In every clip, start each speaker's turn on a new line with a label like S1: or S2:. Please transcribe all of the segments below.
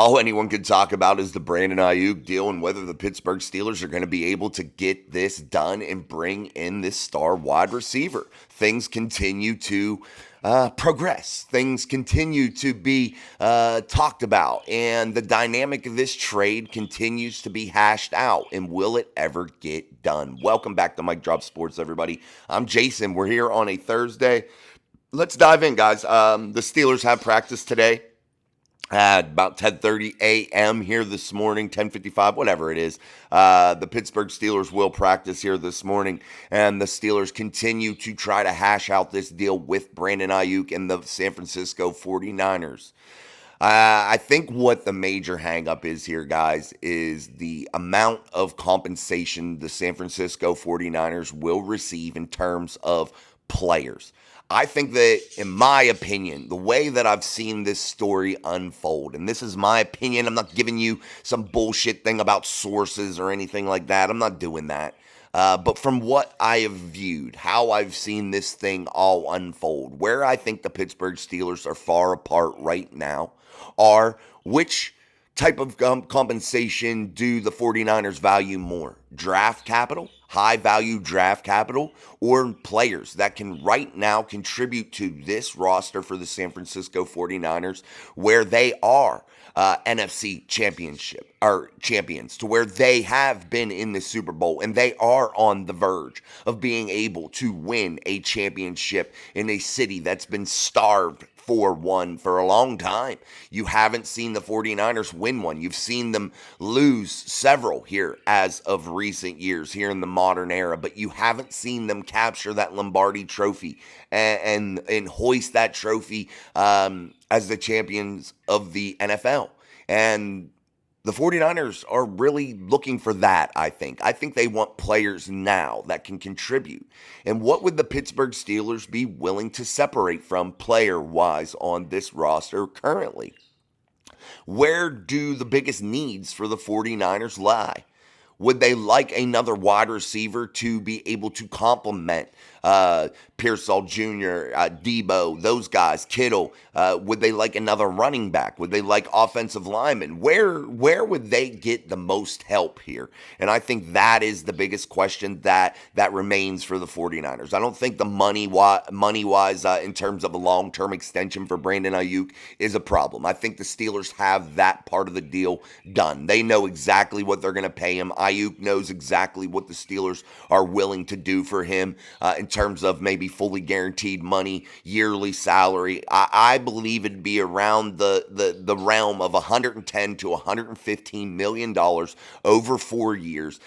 S1: All anyone could talk about is the Brandon Aiyuk deal and whether the Pittsburgh Steelers are going to be able to get this done and bring in this star wide receiver. Things continue to progress. Things continue to be talked about, and the dynamic of this trade continues to be hashed out. And will it ever get done? Welcome back to Mike Drop Sports, everybody. I'm Jason. We're here on a Thursday. Let's dive in, guys. The Steelers have practice today at about 10:30 a.m. here this morning, 10:55, whatever it is. The Pittsburgh Steelers will practice here this morning, and the Steelers continue to try to hash out this deal with Brandon Aiyuk and the San Francisco 49ers. I think what the major hangup is here, guys, is the amount of compensation the San Francisco 49ers will receive in terms of players. I think that, in my opinion, the way that I've seen this story unfold, and this is my opinion, I'm not giving you some bullshit thing about sources or anything like that. I'm not doing that. But from what I have viewed, how I've seen this thing all unfold, where I think the Pittsburgh Steelers are far apart right now are which type of compensation do the 49ers value more? Draft capital, high value draft capital, or players that can right now contribute to this roster for the San Francisco 49ers where they are NFC championship or champions, to where they have been in the Super Bowl and they are on the verge of being able to win a championship in a city that's been starved for one for a long time. You haven't seen the 49ers win one. You've seen them lose several here as of recent years here in the modern era, but you haven't seen them capture that Lombardi trophy and hoist that trophy as the champions of the NFL. And the 49ers are really looking for that, I think. I think they want players now that can contribute. And what would the Pittsburgh Steelers be willing to separate from player-wise on this roster currently? Where do the biggest needs for the 49ers lie? Would they like another wide receiver to be able to complement Pearsall Jr., Debo, those guys, Kittle? Would they like another running back? Would they like offensive linemen? Where would they get the most help here? And I think that is the biggest question that remains for the 49ers. I don't think the money-wise in terms of a long-term extension for Brandon Aiyuk is a problem. I think the Steelers have that part of the deal done. They know exactly what they're going to pay him. Aiyuk knows exactly what the Steelers are willing to do for him in terms of maybe fully guaranteed money, yearly salary. I believe it'd be around the realm of $110 to $115 million over 4 years.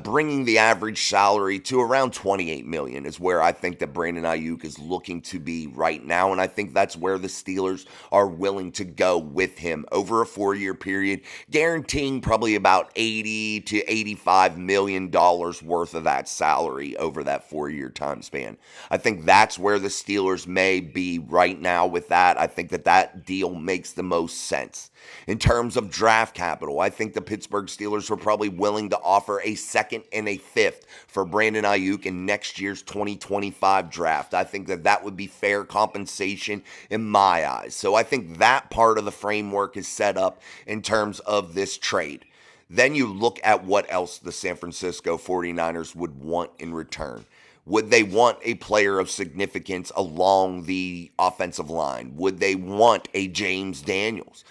S1: Bringing the average salary to around $28 million is where I think that Brandon Aiyuk is looking to be right now, and I think that's where the Steelers are willing to go with him over a 4-year period, guaranteeing probably about $80 to $85 million worth of that salary over that 4-year time span. I think that's where the Steelers may be right now with that. I think that deal makes the most sense. In terms of draft capital, I think the Pittsburgh Steelers were probably willing to offer a second and a fifth for Brandon Aiyuk in next year's 2025 draft. I think that would be fair compensation in my eyes. So I think that part of the framework is set up in terms of this trade. Then you look at what else the San Francisco 49ers would want in return. Would they want a player of significance along the offensive line? Would they want a James Daniels?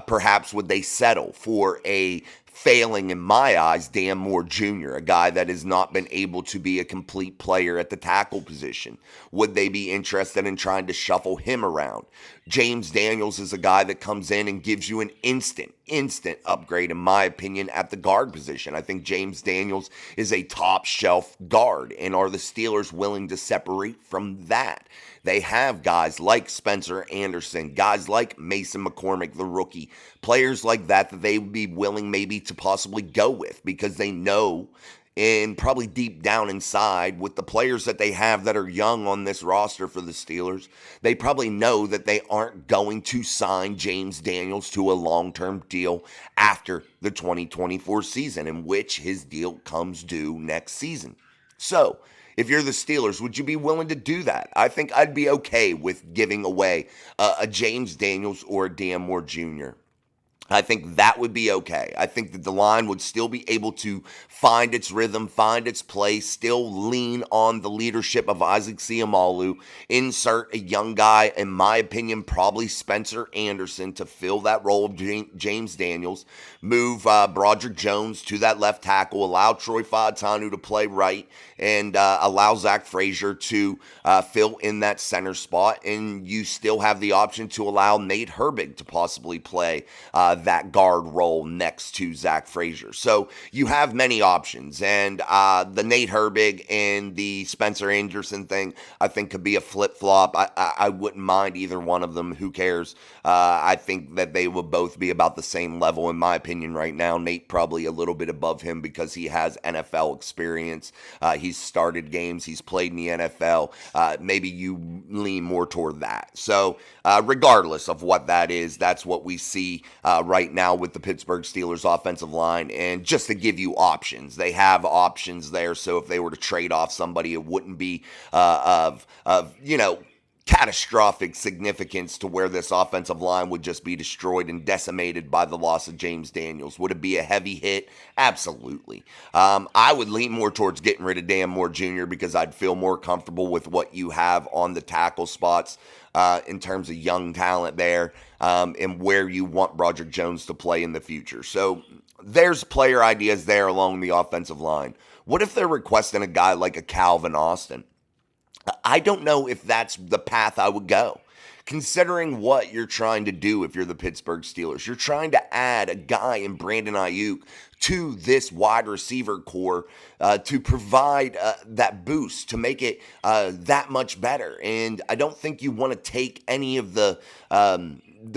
S1: Perhaps would they settle for a failing, in my eyes, Dan Moore Jr., a guy that has not been able to be a complete player at the tackle position? Would they be interested in trying to shuffle him around? James Daniels is a guy that comes in and gives you an instant upgrade, in my opinion, at the guard position. I think James Daniels is a top shelf guard, and are the Steelers willing to separate from that? They have guys like Spencer Anderson, guys like Mason McCormick, the rookie, players like that they would be willing maybe to possibly go with, because they know, and probably deep down inside, with the players that they have that are young on this roster for the Steelers, they probably know that they aren't going to sign James Daniels to a long-term deal after the 2024 season, in which his deal comes due next season. So, if you're the Steelers, would you be willing to do that? I think I'd be okay with giving away a James Daniels or a Dan Moore Jr. I think that would be okay. I think that the line would still be able to find its rhythm, find its place, still lean on the leadership of Isaac Seumalo, insert a young guy, in my opinion, probably Spencer Anderson to fill that role of James Daniels, move Broderick Jones to that left tackle, allow Troy Fautanu to play right, and allow Zach Frazier to fill in that center spot. And you still have the option to allow Nate Herbig to possibly play that guard role next to Zach Frazier. So you have many options. And the Nate Herbig and the Spencer Anderson thing, I think, could be a flip-flop. I wouldn't mind either one of them. Who cares? I think that they would both be about the same level, in my opinion, right now. Nate probably a little bit above him because he has NFL experience. He's started games. He's played in the NFL. Maybe you lean more toward that. So regardless of what that is, that's what we see right now with the Pittsburgh Steelers offensive line. And just to give you options, they have options there. So if they were to trade off somebody, it wouldn't be of catastrophic significance to where this offensive line would just be destroyed and decimated by the loss of James Daniels. Would it be a heavy hit? Absolutely. I would lean more towards getting rid of Dan Moore Jr. because I'd feel more comfortable with what you have on the tackle spots in terms of young talent there and where you want Broderick Jones to play in the future. So there's player ideas there along the offensive line. What if they're requesting a guy like a Calvin Austin? I don't know if that's the path I would go. Considering what you're trying to do if you're the Pittsburgh Steelers, you're trying to add a guy in Brandon Aiyuk to this wide receiver core to provide that boost, to make it that much better. And I don't think you want to take any of the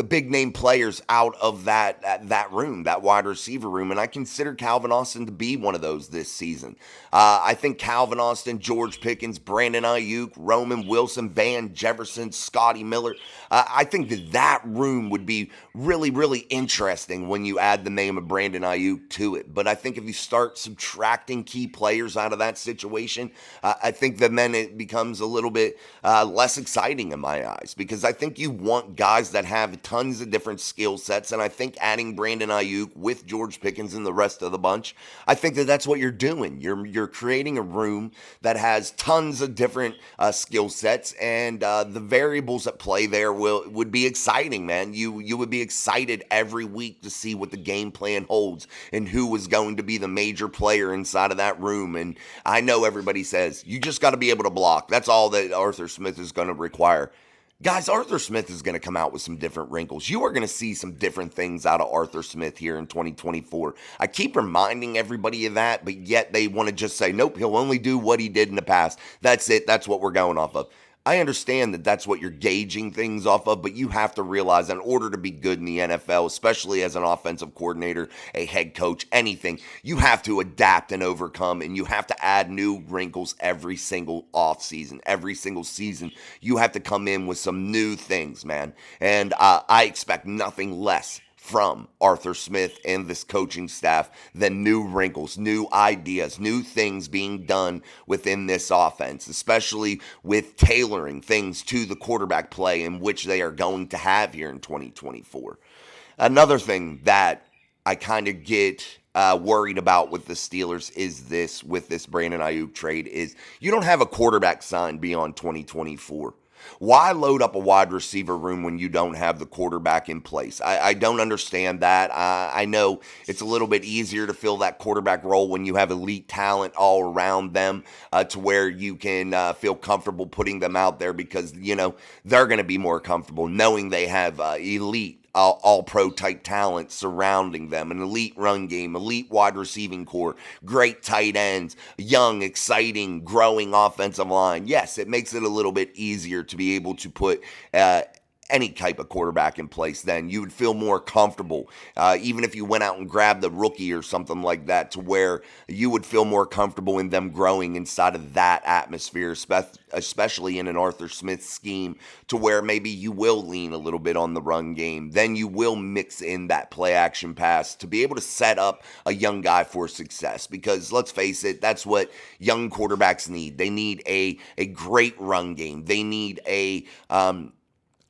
S1: big name players out of that room, that wide receiver room. And I consider Calvin Austin to be one of those this season. I think Calvin Austin, George Pickens, Brandon Aiyuk, Roman Wilson, Van Jefferson, Scotty Miller. I think that room would be really, really interesting when you add the name of Brandon Aiyuk to it. But I think if you start subtracting key players out of that situation, I think that then it becomes a little bit less exciting in my eyes, because I think you want guys that have tons of different skill sets. And I think adding Brandon Aiyuk with George Pickens and the rest of the bunch, I think that that's what you're doing. You're creating a room that has tons of different skill sets, and the variables at play there would be exciting, man. You would be excited every week to see what the game plan holds and who was going to be the major player inside of that room. And I know everybody says you just got to be able to block. That's all that Arthur Smith is going to require. Guys, Arthur Smith is going to come out with some different wrinkles. You are going to see some different things out of Arthur Smith here in 2024. I keep reminding everybody of that, but yet they want to just say, nope, he'll only do what he did in the past. That's it. That's what we're going off of. I understand that that's what you're gauging things off of, but you have to realize that in order to be good in the NFL, especially as an offensive coordinator, a head coach, anything, you have to adapt and overcome, and you have to add new wrinkles every single offseason. Every single season, you have to come in with some new things, man. And I expect nothing less from Arthur Smith and this coaching staff than new wrinkles, new ideas, new things being done within this offense, especially with tailoring things to the quarterback play in which they are going to have here in 2024. Another thing that I kind of get worried about with the Steelers is this, with this Brandon Aiyuk trade, is you don't have a quarterback signed beyond 2024. Why load up a wide receiver room when you don't have the quarterback in place? I don't understand that. I know it's a little bit easier to fill that quarterback role when you have elite talent all around them to where you can feel comfortable putting them out there because, they're going to be more comfortable knowing they have elite all-pro type talent surrounding them, an elite run game, elite wide receiving core, great tight ends, young, exciting, growing offensive line. Yes, it makes it a little bit easier to be able to put any type of quarterback in place. Then you would feel more comfortable, even if you went out and grabbed the rookie or something like that, to where you would feel more comfortable in them growing inside of that atmosphere, especially in an Arthur Smith scheme, to where maybe you will lean a little bit on the run game. Then you will mix in that play action pass to be able to set up a young guy for success, because let's face it, that's what young quarterbacks need. They need a great run game. They need a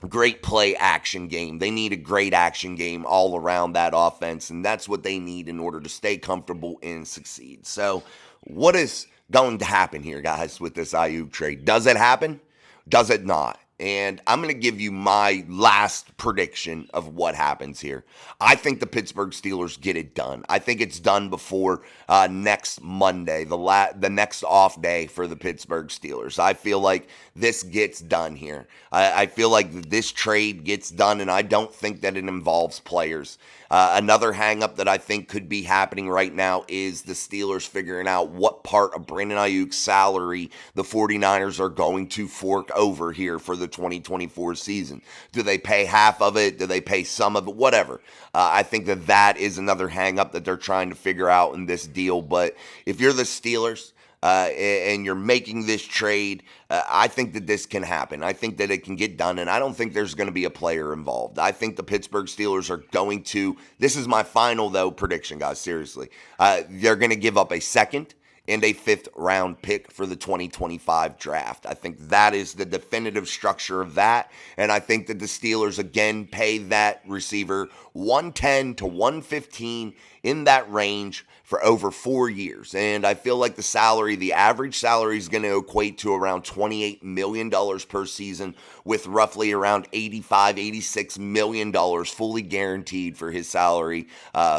S1: great play action game. They need a great action game all around that offense, and that's what they need in order to stay comfortable and succeed. So, what is going to happen here, guys, with this Aiyuk trade? Does it happen? Does it not? And I'm going to give you my last prediction of what happens here. I think the Pittsburgh Steelers get it done. I think it's done before next Monday, the next off day for the Pittsburgh Steelers. I feel like this gets done here. I feel like this trade gets done, and I don't think that it involves players. Another hangup that I think could be happening right now is the Steelers figuring out what part of Brandon Aiyuk's salary the 49ers are going to fork over here for the 2024 season. Do they pay half of it? Do they pay some of it? Whatever. I think that is another hangup that they're trying to figure out in this deal. But if you're the Steelers, and you're making this trade, I think that this can happen. I think that it can get done, and I don't think there's going to be a player involved. I think the Pittsburgh Steelers are going to, this is my final, though, prediction, guys, seriously. They're going to give up a second and a fifth-round pick for the 2025 draft. I think that is the definitive structure of that, and I think that the Steelers, again, pay that receiver $110 to $115 in that range for over 4 years. And I feel like the average salary is going to equate to around $28 million per season, with roughly around $85, $86 million fully guaranteed for his salary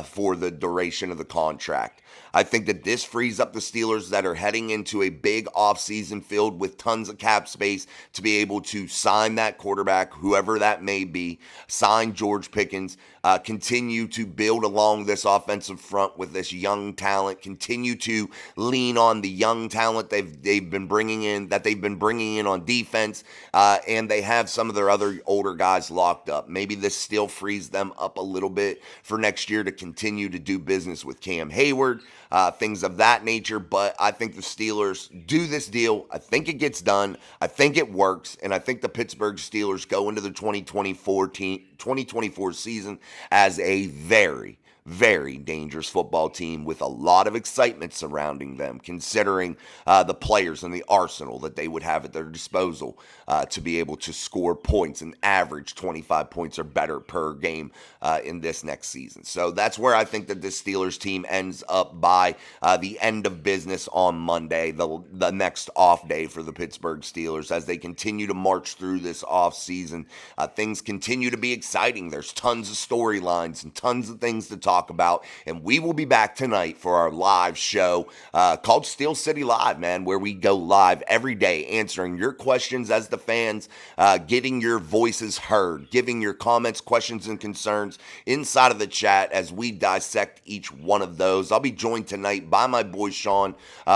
S1: for the duration of the contract. I think that this frees up the Steelers that are heading into a big offseason filled with tons of cap space to be able to sign that quarterback, whoever that may be, sign George Pickens, continue to build along this offensive front with this young talent, continue to lean on the young talent they've been bringing in on defense, and they have some of their other older guys locked up. Maybe this still frees them up a little bit for next year to continue to do business with Cam Hayward, things of that nature. But I think the Steelers do this deal. I think it gets done. I think it works. And I think the Pittsburgh Steelers go into the 2024 season as a very, very dangerous football team with a lot of excitement surrounding them, considering the players and the arsenal that they would have at their disposal to be able to score points and average 25 points or better per game in this next season. So that's where I think that this Steelers team ends up by the end of business on Monday, the next off day for the Pittsburgh Steelers, as they continue to march through this off season. Things continue to be exciting. There's tons of storylines and tons of things to talk about, and we will be back tonight for our live show called Steel City Live, man, where we go live every day answering your questions as the fans, getting your voices heard, giving your comments, questions, and concerns inside of the chat as we dissect each one of those. I'll be joined tonight by my boy Sean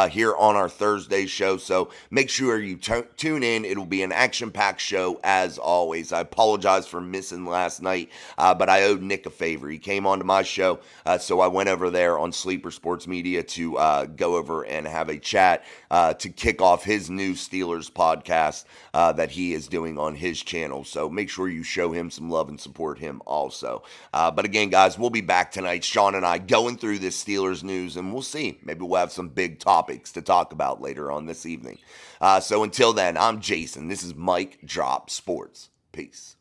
S1: here on our Thursday show, so make sure you tune in. It'll be an action-packed show as always. I apologize for missing last night, but I owed Nick a favor. He came onto my show, so I went over there on Sleeper Sports Media to go over and have a chat to kick off his new Steelers podcast that he is doing on his channel. So make sure you show him some love and support him also. But again, guys, we'll be back tonight, Sean and I, going through this Steelers news, and we'll see. Maybe we'll have some big topics to talk about later on this evening. So until then, I'm Jason. This is Mike Drop Sports. Peace.